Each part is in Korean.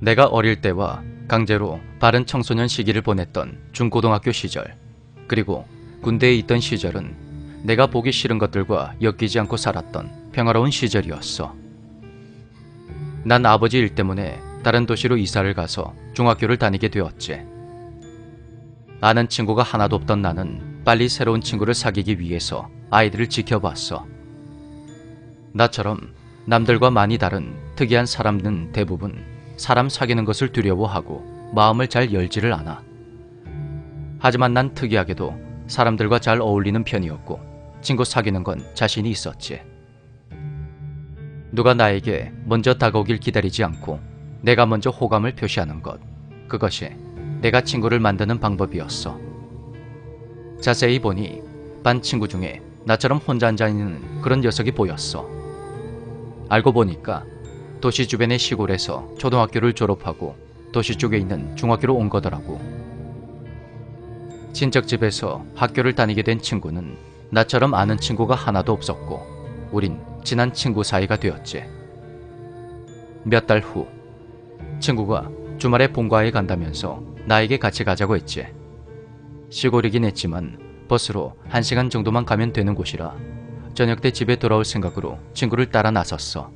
내가 어릴 때와 강제로 바른 청소년 시기를 보냈던 중고등학교 시절, 그리고 군대에 있던 시절은 내가 보기 싫은 것들과 엮이지 않고 살았던 평화로운 시절이었어. 난 아버지 일 때문에 다른 도시로 이사를 가서 중학교를 다니게 되었지. 아는 친구가 하나도 없던 나는 빨리 새로운 친구를 사귀기 위해서 아이들을 지켜봤어. 나처럼 남들과 많이 다른 특이한 사람들은 대부분 사람 사귀는 것을 두려워하고 마음을 잘 열지를 않아. 하지만 난 특이하게도 사람들과 잘 어울리는 편이었고 친구 사귀는 건 자신이 있었지. 누가 나에게 먼저 다가오길 기다리지 않고 내가 먼저 호감을 표시하는 것, 그것이 내가 친구를 만드는 방법이었어. 자세히 보니 반 친구 중에 나처럼 혼자 앉아있는 그런 녀석이 보였어. 알고 보니까 도시 주변의 시골에서 초등학교를 졸업하고 도시 쪽에 있는 중학교로 온 거더라고. 친척집에서 학교를 다니게 된 친구는 나처럼 아는 친구가 하나도 없었고 우린 친한 친구 사이가 되었지. 몇 달 후 친구가 주말에 본가에 간다면서 나에게 같이 가자고 했지. 시골이긴 했지만 버스로 1시간 정도만 가면 되는 곳이라 저녁 때 집에 돌아올 생각으로 친구를 따라 나섰어.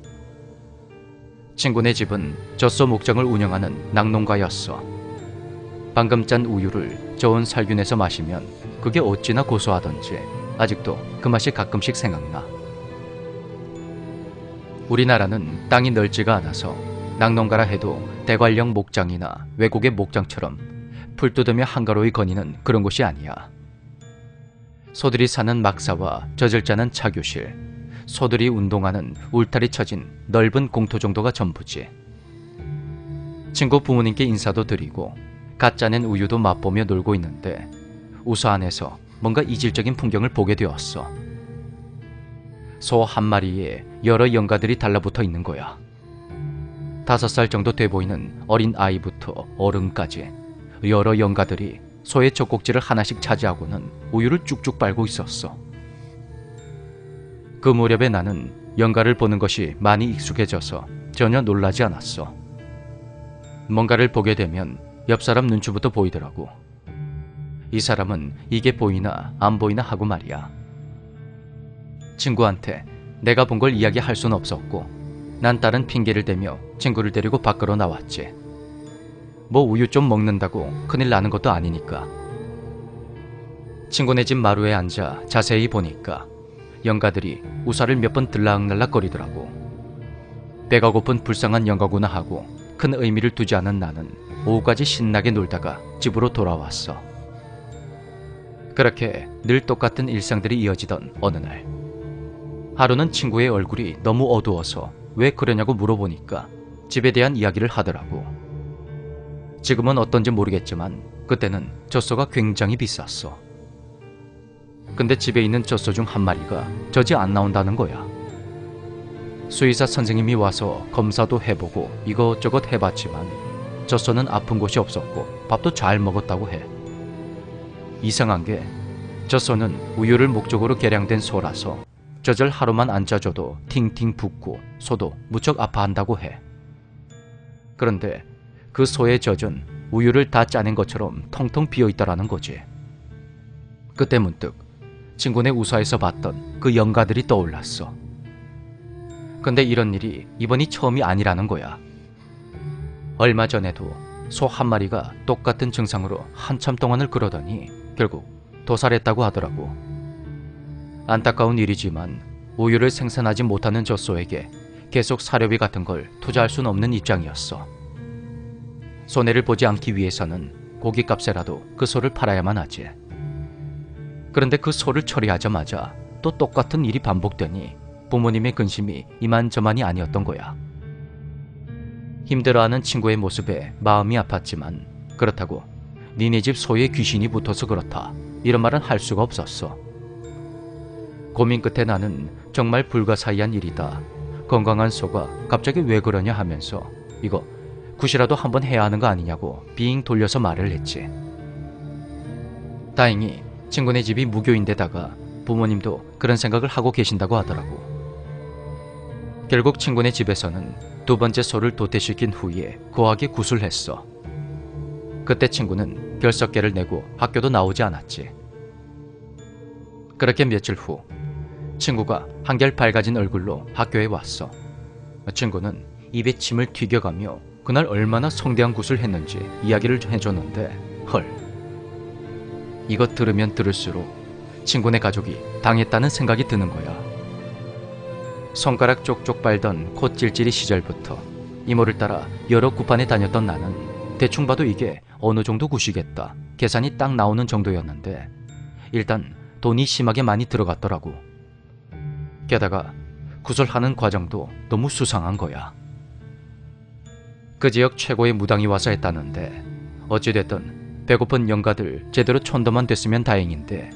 친구네 집은 젖소 목장을 운영하는 낙농가였어. 방금 짠 우유를 저온 살균해서 마시면 그게 어찌나 고소하던지 아직도 그 맛이 가끔씩 생각나. 우리나라는 땅이 넓지가 않아서 낙농가라 해도 대관령 목장이나 외국의 목장처럼 풀 뜯으며 한가로이 거니는 그런 곳이 아니야. 소들이 사는 막사와 젖을 짜는 차교실, 소들이 운동하는 울타리 쳐진 넓은 공터 정도가 전부지. 친구 부모님께 인사도 드리고 갓 짜낸 우유도 맛보며 놀고 있는데 우서 안에서 뭔가 이질적인 풍경을 보게 되었어. 소 한 마리에 여러 영가들이 달라붙어 있는 거야. 5살 정도 돼 보이는 어린 아이부터 어른까지 여러 영가들이 소의 젖꼭지를 하나씩 차지하고는 우유를 쭉쭉 빨고 있었어. 그 무렵에 나는 영가를 보는 것이 많이 익숙해져서 전혀 놀라지 않았어. 뭔가를 보게 되면 옆 사람 눈치부터 보이더라고. 이 사람은 이게 보이나 안 보이나 하고 말이야. 친구한테 내가 본 걸 이야기할 수는 없었고 난 다른 핑계를 대며 친구를 데리고 밖으로 나왔지. 뭐 우유 좀 먹는다고 큰일 나는 것도 아니니까. 친구네 집 마루에 앉아 자세히 보니까 영가들이 우사를 몇 번 들락날락거리더라고. 배가 고픈 불쌍한 영가구나 하고 큰 의미를 두지 않은 나는 오후까지 신나게 놀다가 집으로 돌아왔어. 그렇게 늘 똑같은 일상들이 이어지던 어느 날, 하루는 친구의 얼굴이 너무 어두워서 왜 그러냐고 물어보니까 집에 대한 이야기를 하더라고. 지금은 어떤지 모르겠지만 그때는 젖소가 굉장히 비쌌어. 근데 집에 있는 젖소 중 한 마리가 젖이 안 나온다는 거야. 수의사 선생님이 와서 검사도 해보고 이것저것 해봤지만 젖소는 아픈 곳이 없었고 밥도 잘 먹었다고 해. 이상한 게 젖소는 우유를 목적으로 개량된 소라서 젖을 하루만 안 짜줘도 팅팅 붓고 소도 무척 아파한다고 해. 그런데 그 소의 젖은 우유를 다 짜낸 것처럼 텅텅 비어있다라는 거지. 그때 문득 친구네 우사에서 봤던 그 영가들이 떠올랐어. 근데 이런 일이 이번이 처음이 아니라는 거야. 얼마 전에도 소 한 마리가 똑같은 증상으로 한참 동안을 그러더니 결국 도살했다고 하더라고. 안타까운 일이지만 우유를 생산하지 못하는 젖소에게 계속 사료비 같은 걸 투자할 수는 없는 입장이었어. 손해를 보지 않기 위해서는 고깃값에라도 그 소를 팔아야만 하지. 그런데 그 소를 처리하자마자 또 똑같은 일이 반복되니 부모님의 근심이 이만저만이 아니었던 거야. 힘들어하는 친구의 모습에 마음이 아팠지만 그렇다고 니네 집 소에 귀신이 붙어서 그렇다 이런 말은 할 수가 없었어. 고민 끝에 나는 정말 불가사의한 일이다. 건강한 소가 갑자기 왜 그러냐 하면서 이거 굿이라도 한번 해야 하는 거 아니냐고 빙 돌려서 말을 했지. 다행히 친구네 집이 무교인데다가 부모님도 그런 생각을 하고 계신다고 하더라고. 결국 친구네 집에서는 두 번째 소를 도태시킨 후에 고하게 구술했어. 그때 친구는 결석계를 내고 학교도 나오지 않았지. 그렇게 며칠 후 친구가 한결 밝아진 얼굴로 학교에 왔어. 친구는 입에 침을 튀겨가며 그날 얼마나 성대한 굿을 했는지 이야기를 해줬는데 헐, 이거 들으면 들을수록 친구네 가족이 당했다는 생각이 드는 거야. 손가락 쪽쪽 빨던 콧 찔찔이 시절부터 이모를 따라 여러 굿판에 다녔던 나는 대충 봐도 이게 어느 정도 굿이겠다 계산이 딱 나오는 정도였는데 일단 돈이 심하게 많이 들어갔더라고. 게다가 굿을 하는 과정도 너무 수상한 거야. 그 지역 최고의 무당이 와서 했다는데 어찌됐든 배고픈 영가들 제대로 촌도만 됐으면 다행인데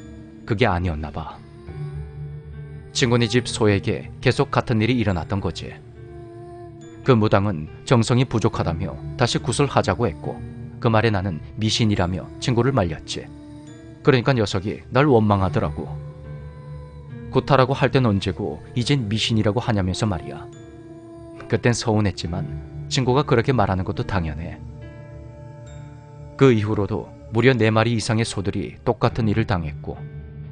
그게 아니었나 봐. 친구네 집 소에게 계속 같은 일이 일어났던 거지. 그 무당은 정성이 부족하다며 다시 굿을 하자고 했고 그 말에 나는 미신이라며 친구를 말렸지. 그러니까 녀석이 날 원망하더라고. 굿하라고 할 땐 언제고 이젠 미신이라고 하냐면서 말이야. 그땐 서운했지만 친구가 그렇게 말하는 것도 당연해. 그 이후로도 무려 4마리 이상의 소들이 똑같은 일을 당했고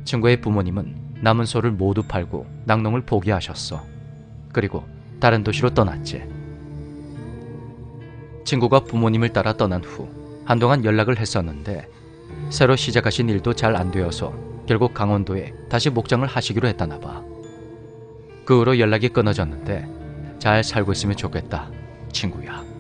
친구의 부모님은 남은 소를 모두 팔고 낙농을 포기하셨어. 그리고 다른 도시로 떠났지. 친구가 부모님을 따라 떠난 후 한동안 연락을 했었는데 새로 시작하신 일도 잘 안 되어서 결국 강원도에 다시 목장을 하시기로 했다나 봐. 그 후로 연락이 끊어졌는데 잘 살고 있으면 좋겠다, 친구야.